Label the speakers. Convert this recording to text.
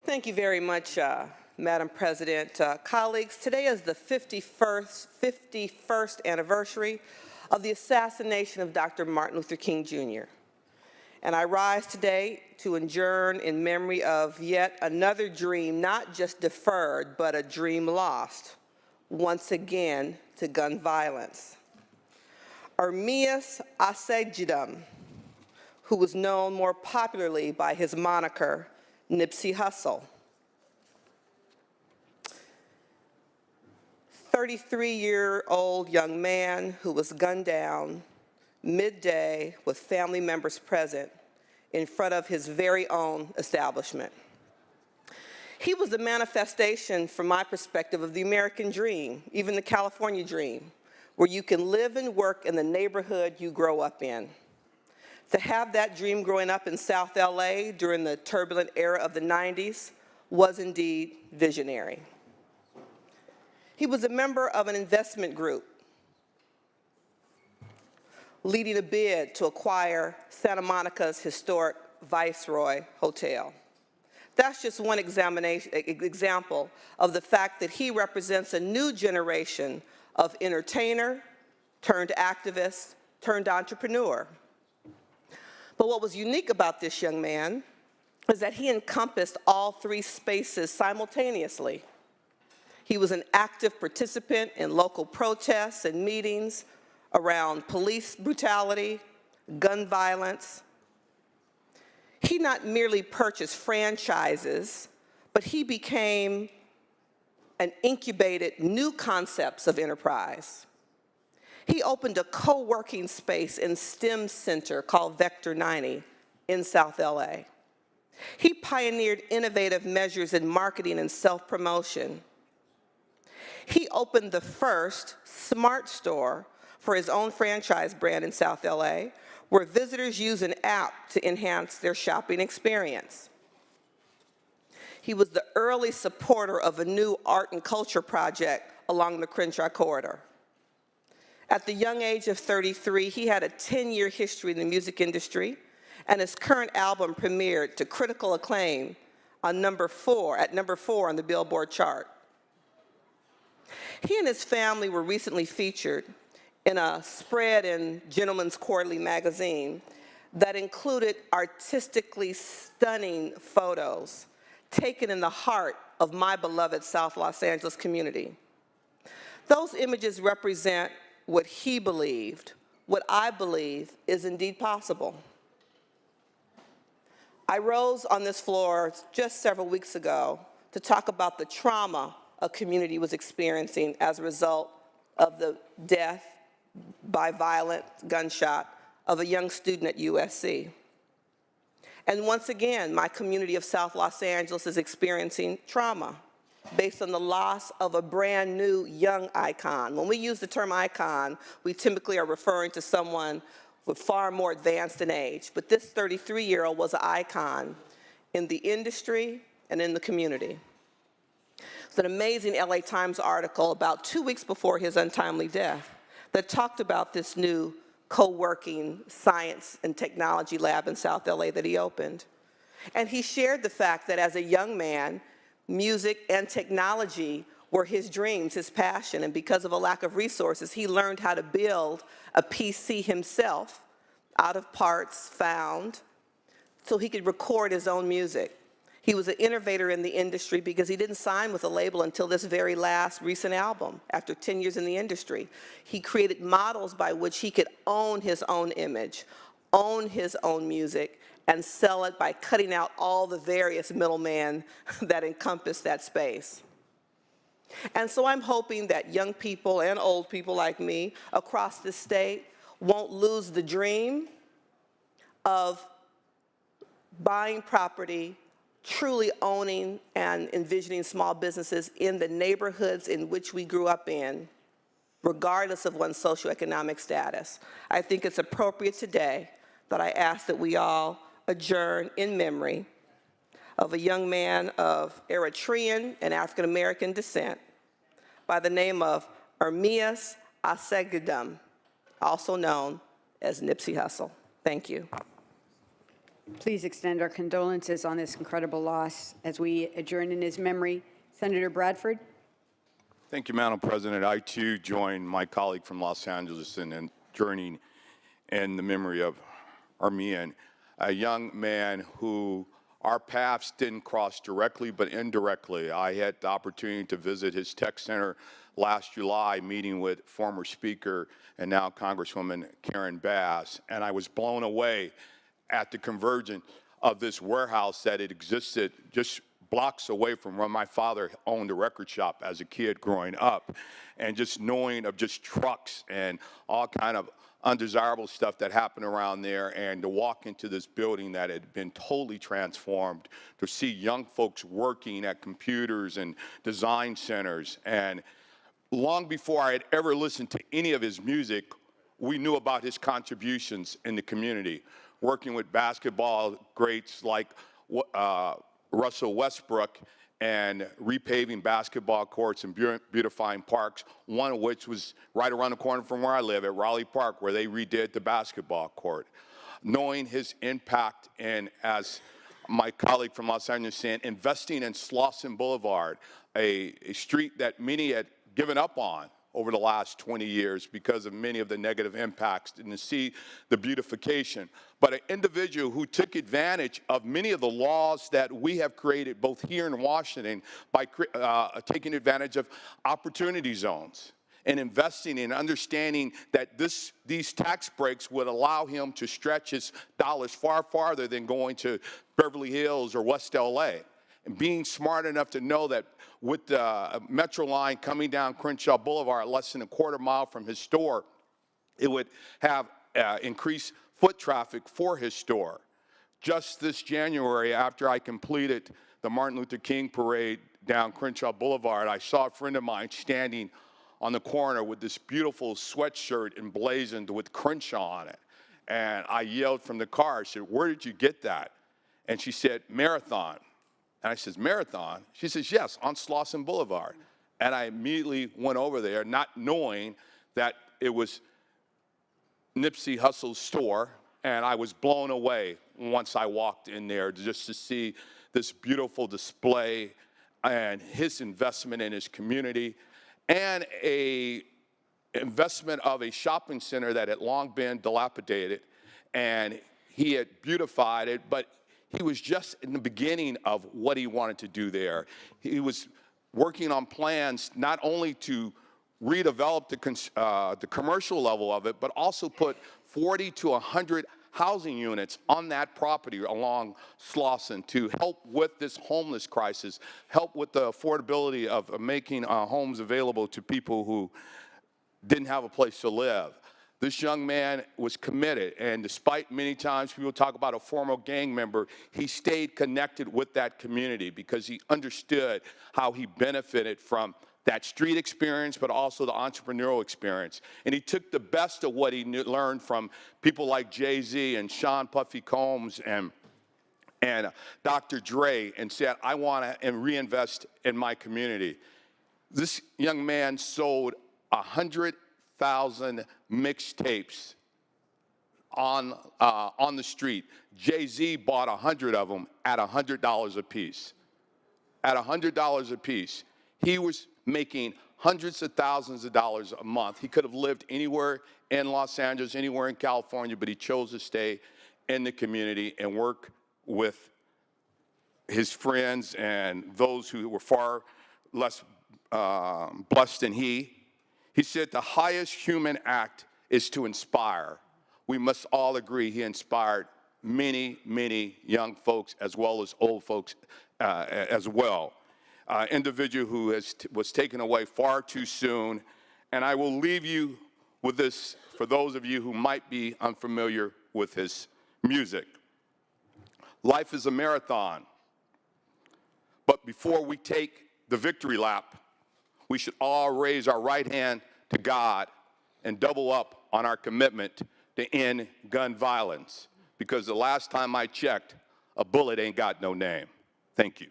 Speaker 1: Thank you very much, Madam President. Colleagues, today is the 51st anniversary of the assassination of Dr. Martin Luther King, Jr. And I rise today to adjourn in memory of yet another dream, not just deferred, but a dream lost, once again to gun violence. Ermias Asegidum, who was known more popularly by his moniker, Nipsey Hussel. 33-year-old young man who was gunned down midday with family members present in front of his very own establishment. He was the manifestation, from my perspective, of the American dream, even the California dream, where you can live and work in the neighborhood you grow up in. To have that dream growing up in South LA during the turbulent era of the 90s was indeed visionary. He was a member of an investment group leading a bid to acquire Santa Monica's historic Viceroy Hotel. That's just one example of the fact that he represents a new generation of entertainer turned activist turned entrepreneur. But what was unique about this young man is that he encompassed all three spaces simultaneously. He was an active participant in local protests and meetings around police brutality, gun violence. He not merely purchased franchises, but he became and incubated new concepts of enterprise. He opened a co-working space in STEM Center called Vector 90 in South LA. He pioneered innovative measures in marketing and self-promotion. He opened the first smart store for his own franchise brand in South LA, where visitors use an app to enhance their shopping experience. He was the early supporter of a new art and culture project along the Crenshaw corridor. At the young age of 33, he had a 10-year history in the music industry, and his current album premiered to critical acclaim on number 4 on the Billboard chart. He and his family were recently featured in a spread in Gentleman's Quarterly magazine that included artistically stunning photos taken in the heart of my beloved South Los Angeles community. Those images represent what he believed, what I believe is indeed possible. I rose on this floor just several weeks ago to talk about the trauma a community was experiencing as a result of the death by violent gunshot of a young student at USC. And once again, my community of South Los Angeles is experiencing trauma based on the loss of a brand new young icon. When we use the term icon, we typically are referring to someone with far more advanced in age. But this 33-year-old was an icon in the industry and in the community. It's an amazing LA Times article about 2 weeks before his untimely death that talked about this new co-working science and technology lab in South LA that he opened. And he shared the fact that as a young man, music and technology were his dreams, his passion, and because of a lack of resources, he learned how to build a PC himself out of parts found so he could record his own music. He was an innovator in the industry because he didn't sign with a label until this very last recent album, after 10 years in the industry. He created models by which he could own his own image, own his own music, and sell it by cutting out all the various middlemen that encompass that space. And so I'm hoping that young people and old people like me across the state won't lose the dream of buying property, truly owning and envisioning small businesses in the neighborhoods in which we grew up in, regardless of one's socioeconomic status. I think it's appropriate today that I ask that we all adjourn in memory of a young man of Eritrean and African-American descent by the name of Ermias Asegidum, also known as Nipsey Hussel. Thank you.
Speaker 2: Please extend our condolences on this incredible loss as we adjourn in his memory. Senator Bradford.
Speaker 3: Thank you, Madam President. I, too, join my colleague from Los Angeles in adjourning in the memory of Armian, a young man who our paths didn't cross directly but indirectly. I had the opportunity to visit his tech center last July, meeting with former Speaker and now Congresswoman Karen Bass, and I was blown away at the convergence of this warehouse that it existed just blocks away from where my father owned a record shop as a kid growing up, and just knowing of just trucks and all kind of undesirable stuff that happened around there, and to walk into this building that had been totally transformed, to see young folks working at computers and design centers. And long before I had ever listened to any of his music, we knew about his contributions in the community, working with basketball greats like Russell Westbrook and repaving basketball courts and beautifying parks, one of which was right around the corner from where I live at Raleigh Park, where they redid the basketball court. Knowing his impact, and as my colleague from Los Angeles said, investing in Slauson Boulevard, a street that many had given up on over the last 20 years because of many of the negative impacts, and to see the beautification. But an individual who took advantage of many of the laws that we have created both here in Washington by taking advantage of opportunity zones and investing in understanding that these tax breaks would allow him to stretch his dollars far farther than going to Beverly Hills or West LA. And being smart enough to know that with the Metro line coming down Crenshaw Boulevard less than a quarter mile from his store, it would have increased foot traffic for his store. Just this January, after I completed the Martin Luther King parade down Crenshaw Boulevard, I saw a friend of mine standing on the corner with this beautiful sweatshirt emblazoned with Crenshaw on it. And I yelled from the car, I said, "Where did you get that?" And she said, "Marathon." And I says, "Marathon?" She says, "Yes, on Slauson Boulevard." And I immediately went over there, not knowing that it was Nipsey Hussel's store, and I was blown away once I walked in there just to see this beautiful display and his investment in his community, and a investment of a shopping center that had long been dilapidated, and he had beautified it, but he was just in the beginning of what he wanted to do there. He was working on plans not only to redevelop the commercial level of it, but also put 40 to 100 housing units on that property along Slauson to help with this homeless crisis, help with the affordability of making homes available to people who didn't have a place to live. This young man was committed, and despite many times people talk about a former gang member, he stayed connected with that community because he understood how he benefited from that street experience, but also the entrepreneurial experience. And he took the best of what he learned from people like Jay-Z and Sean Puffy Combs and Dr. Dre, and said, "I want to reinvest in my community." This young man sold 100,000 mixtapes on the street. Jay-Z bought 100 of them at $100 a piece. At $100 a piece. He was making hundreds of thousands of dollars a month. He could have lived anywhere in Los Angeles, anywhere in California, but he chose to stay in the community and work with his friends and those who were far less blessed than he. He said the highest human act is to inspire. We must all agree he inspired many, many young folks as well as old folks as well. Individual who was taken away far too soon. And I will leave you with this for those of you who might be unfamiliar with his music. Life is a marathon. But before we take the victory lap, we should all raise our right hand to God and double up on our commitment to end gun violence. Because the last time I checked, a bullet ain't got no name. Thank you.